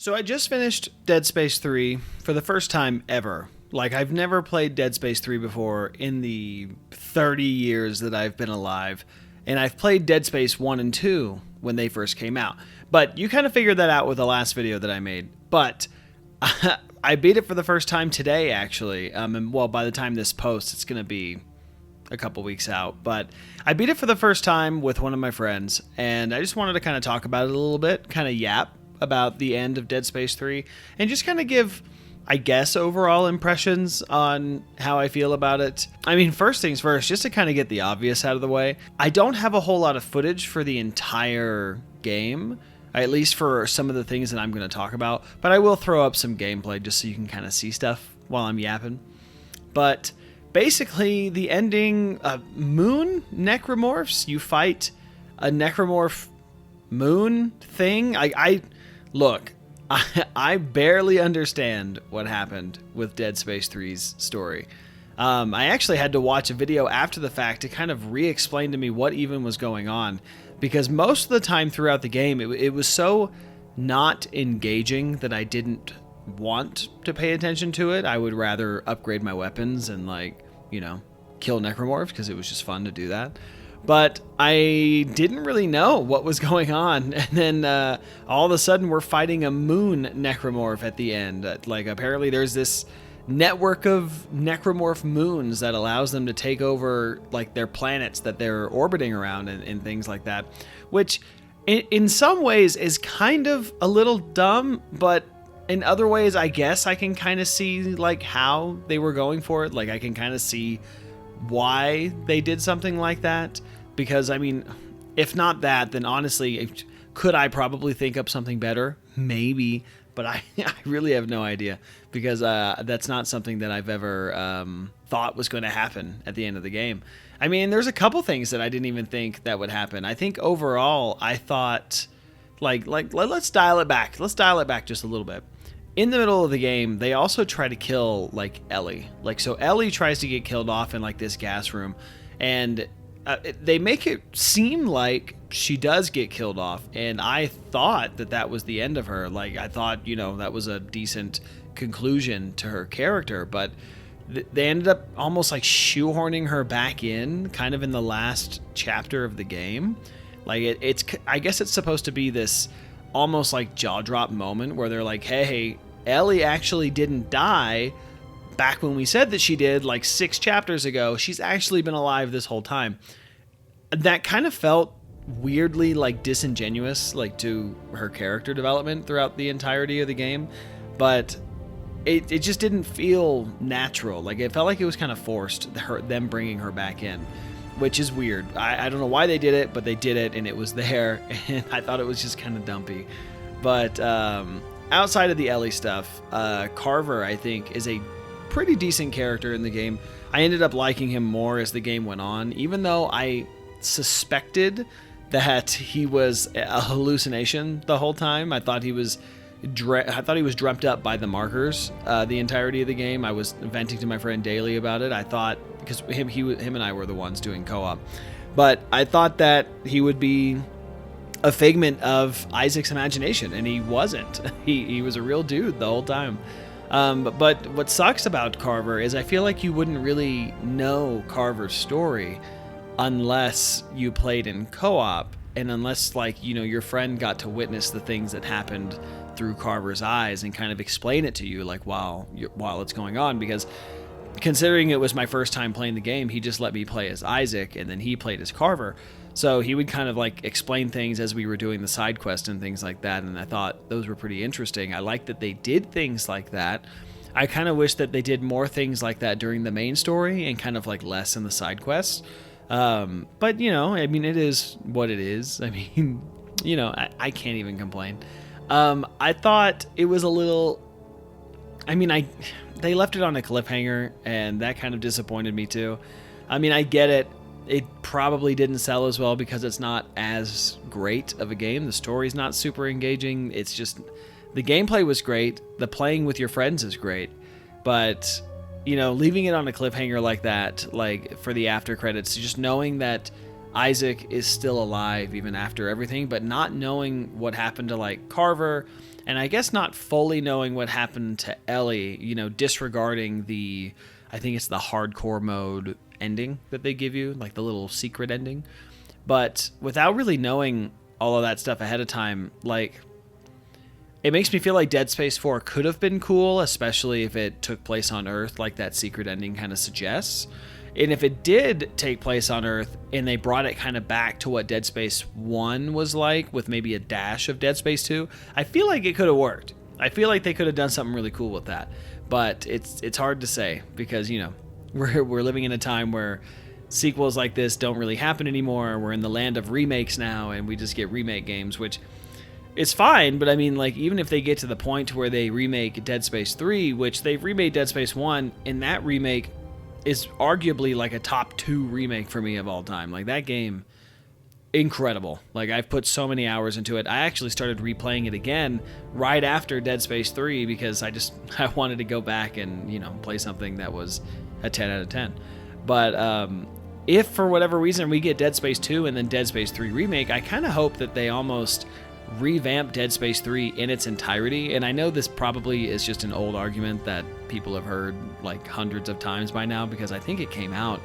So I just finished Dead Space 3 for the first time ever. Like, I've never played Dead Space 3 before in the 30 years that I've been alive. And I've played Dead Space 1 and 2 when they first came out. But you kind of figured that out with the last video that I made. But I beat it for the first time today, actually. And, well, by the time this posts, it's going to be a couple weeks out. But I beat it for the first time with one of my friends. And I just wanted to kind of talk about it a little bit, kind of yap about the end of Dead Space 3, and just kind of give, I guess, overall impressions on how I feel about it. I mean, first things first, just to kind of get the obvious out of the way, I don't have a whole lot of footage for the entire game, at least for some of the things that I'm going to talk about, but I will throw up some gameplay just so you can kind of see stuff while I'm yapping. But basically, the ending, moon necromorphs, you fight a necromorph moon thing. Look, I barely understand what happened with Dead Space 3's story. I actually had to watch a video after the fact to kind of re-explain to me what even was going on, because most of the time throughout the game, it was so not engaging that I didn't want to pay attention to it. I would rather upgrade my weapons and, like, you know, kill necromorphs, because it was just fun to do that. But I didn't really know what was going on. And then all of a sudden we're fighting a moon necromorph at the end. Like, apparently there's this network of necromorph moons that allows them to take over, like, their planets that they're orbiting around and things like that. Which in some ways is kind of a little dumb, but in other ways I guess I can kind of see, like, how they were going for it. Like, I can kind of see why they did something like that. Because, I mean, if not that, then honestly, could I probably think up something better? Maybe, but I really have no idea, because that's not something that I've ever thought was going to happen at the end of the game. I mean, there's a couple things that I didn't even think that would happen. I think overall, I thought, like let's dial it back. Let's dial it back just a little bit. In the middle of the game, they also try to kill, like, Ellie. Like, so Ellie tries to get killed off in, like, this gas room, and they make it seem like she does get killed off, and I thought that was the end of her. Like, I thought, you know, that was a decent conclusion to her character, but they ended up almost, like, shoehorning her back in, kind of in the last chapter of the game. Like, I guess it's supposed to be this almost, like, jaw-drop moment where they're like, hey, Ellie actually didn't die back when we said that she did, like, 6 chapters ago. She's actually been alive this whole time. That kind of felt weirdly, like, disingenuous, like, to her character development throughout the entirety of the game, but it just didn't feel natural. Like, it felt like it was kind of forced, them bringing her back in, which is weird. I don't know why they did it, but they did it, and it was there, and I thought it was just kind of dumpy. But outside of the Ellie stuff, Carver, I think, is a pretty decent character in the game. I ended up liking him more as the game went on, even though I suspected that he was a hallucination the whole time. I thought he was dreamt up by the markers the entirety of the game. I was venting to my friend daily about it. I thought, because him and I were the ones doing co-op, but I thought that he would be a figment of Isaac's imagination, and he wasn't. He was a real dude the whole time. But what sucks about Carver is I feel like you wouldn't really know Carver's story unless you played in co-op, and unless, like, you know, your friend got to witness the things that happened through Carver's eyes and kind of explain it to you, like, while it's going on. Because considering it was my first time playing the game, he just let me play as Isaac, and then he played as Carver. So he would kind of, like, explain things as we were doing the side quest and things like that, and I thought those were pretty interesting. I liked that they did things like that. I kind of wish that they did more things like that during the main story and kind of, like, less in the side quests. But, you know, I mean, it is what it is. I mean, you know, I can't even complain. I thought it was a little... I mean, they left it on a cliffhanger, and that kind of disappointed me too. I mean, I get it. It probably didn't sell as well because it's not as great of a game. The story's not super engaging. It's just, the gameplay was great. The playing with your friends is great. But, you know, leaving it on a cliffhanger like that, like, for the after credits, just knowing that Isaac is still alive even after everything, but not knowing what happened to, like, Carver, and I guess not fully knowing what happened to Ellie, you know, disregarding the, I think it's the hardcore mode ending that they give you, like the little secret ending. But without really knowing all of that stuff ahead of time, like, it makes me feel like Dead Space 4 could have been cool, especially if it took place on Earth, like that secret ending kind of suggests. And if it did take place on Earth and they brought it kind of back to what Dead Space 1 was like, with maybe a dash of Dead Space 2, I feel like it could have worked. I feel like they could have done something really cool with that. But it's hard to say because, you know, we're living in a time where sequels like this don't really happen anymore. We're in the land of remakes now, and we just get remake games, which is fine. But I mean, like, even if they get to the point where they remake Dead Space 3, which they've remade Dead Space 1, and that remake is arguably like a top 2 remake for me of all time. Like, that game, incredible. Like, I've put so many hours into it. I actually started replaying it again right after Dead Space 3 because I wanted to go back and, you know, play something that was a 10 out of 10. But if for whatever reason we get Dead Space 2 and then Dead Space 3 remake, I kind of hope that they almost revamp Dead Space 3 in its entirety. And I know this probably is just an old argument that people have heard like hundreds of times by now, because I think it came out,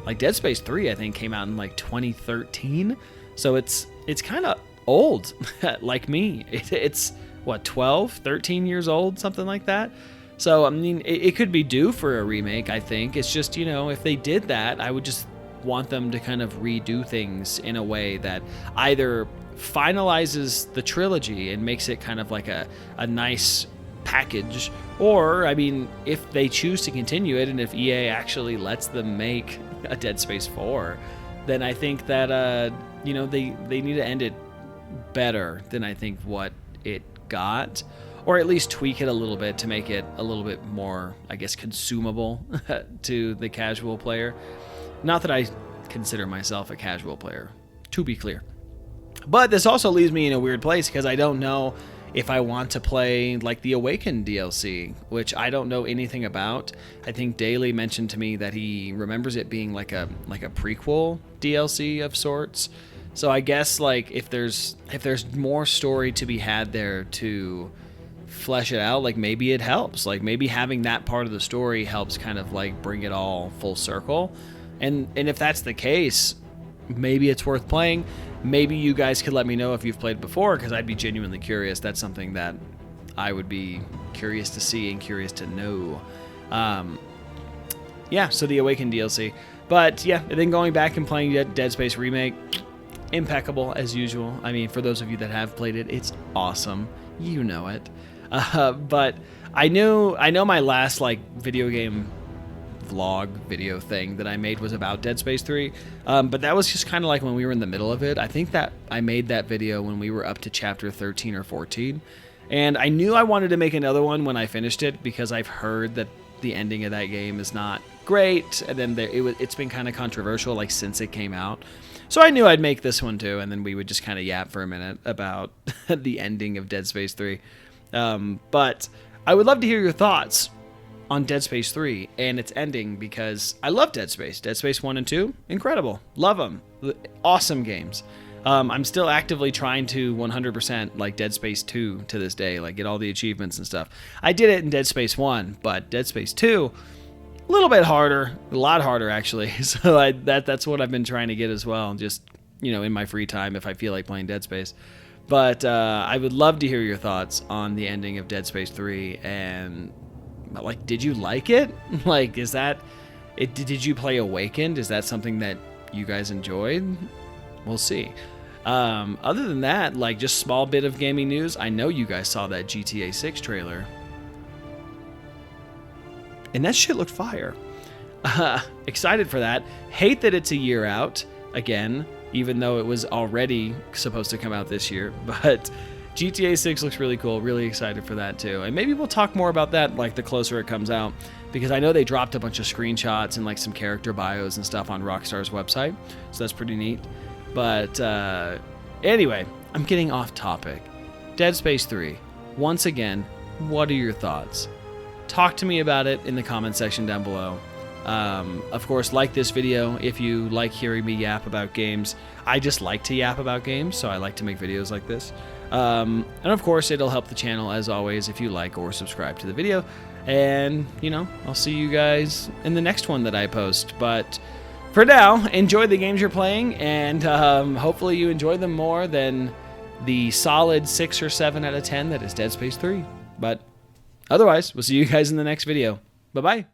like Dead Space 3 I think came out in like 2013. So it's kind of old, like me. It's what, 12, 13 years old, something like that. So I mean, it could be due for a remake, I think. It's just, you know, if they did that, I would just want them to kind of redo things in a way that either finalizes the trilogy and makes it kind of like a nice package, or, I mean, if they choose to continue it and if EA actually lets them make a Dead Space 4, then I think that, you know, they need to end it better than I think what it got, or at least tweak it a little bit to make it a little bit more, I guess, consumable to the casual player. Not that I consider myself a casual player, to be clear. But this also leaves me in a weird place because I don't know if I want to play like the Awakened DLC, which I don't know anything about. I think Daly mentioned to me that he remembers it being like a prequel DLC of sorts. So I guess like if there's more story to be had there to flesh it out, like maybe it helps. Like maybe having that part of the story helps kind of like bring it all full circle. And if that's the case, maybe it's worth playing. Maybe you guys could let me know if you've played before, because I'd be genuinely curious. That's something that I would be curious to see and curious to know. Yeah, so the Awakened DLC. But yeah, then going back and playing Dead Space Remake, impeccable as usual. I mean, for those of you that have played it, it's awesome. You know it. But I know my last like video game vlog video thing that I made was about Dead Space 3, but that was just kind of like when we were in the middle of it. I think that I made that video when we were up to chapter 13 or 14, and I knew I wanted to make another one when I finished it because I've heard that the ending of that game is not great, and then it's been kind of controversial like since it came out. So I knew I'd make this one too, and then we would just kind of yap for a minute about the ending of Dead Space 3. But I would love to hear your thoughts on Dead Space 3 and its ending, because I love Dead Space. Dead Space 1 and 2, incredible. Love them. Awesome games. I'm still actively trying to 100% like Dead Space 2 to this day, like get all the achievements and stuff. I did it in Dead Space 1, but Dead Space 2, a little bit harder, a lot harder actually. So that's what I've been trying to get as well, just, you know, in my free time if I feel like playing Dead Space. But I would love to hear your thoughts on the ending of Dead Space 3, and like, did you like it? Like, is that it? Did you play Awakened? Is that something that you guys enjoyed? We'll see. Other than that, like, just small bit of gaming news. I know you guys saw that GTA 6 trailer, and that shit looked fire. Excited for that. Hate that it's a year out again, even though it was already supposed to come out this year. But GTA 6 looks really cool. Really excited for that too. And maybe we'll talk more about that like the closer it comes out, because I know they dropped a bunch of screenshots and like some character bios and stuff on Rockstar's website. So that's pretty neat. But anyway, I'm getting off topic. Dead Space 3. Once again, what are your thoughts? Talk to me about it in the comment section down below. Of course, like this video if you like hearing me yap about games. I just like to yap about games, so I like to make videos like this. And of course, it'll help the channel, as always, if you like or subscribe to the video. And, you know, I'll see you guys in the next one that I post. But for now, enjoy the games you're playing, and hopefully you enjoy them more than the solid 6 or 7 out of 10 that is Dead Space 3. But otherwise, we'll see you guys in the next video. Bye-bye.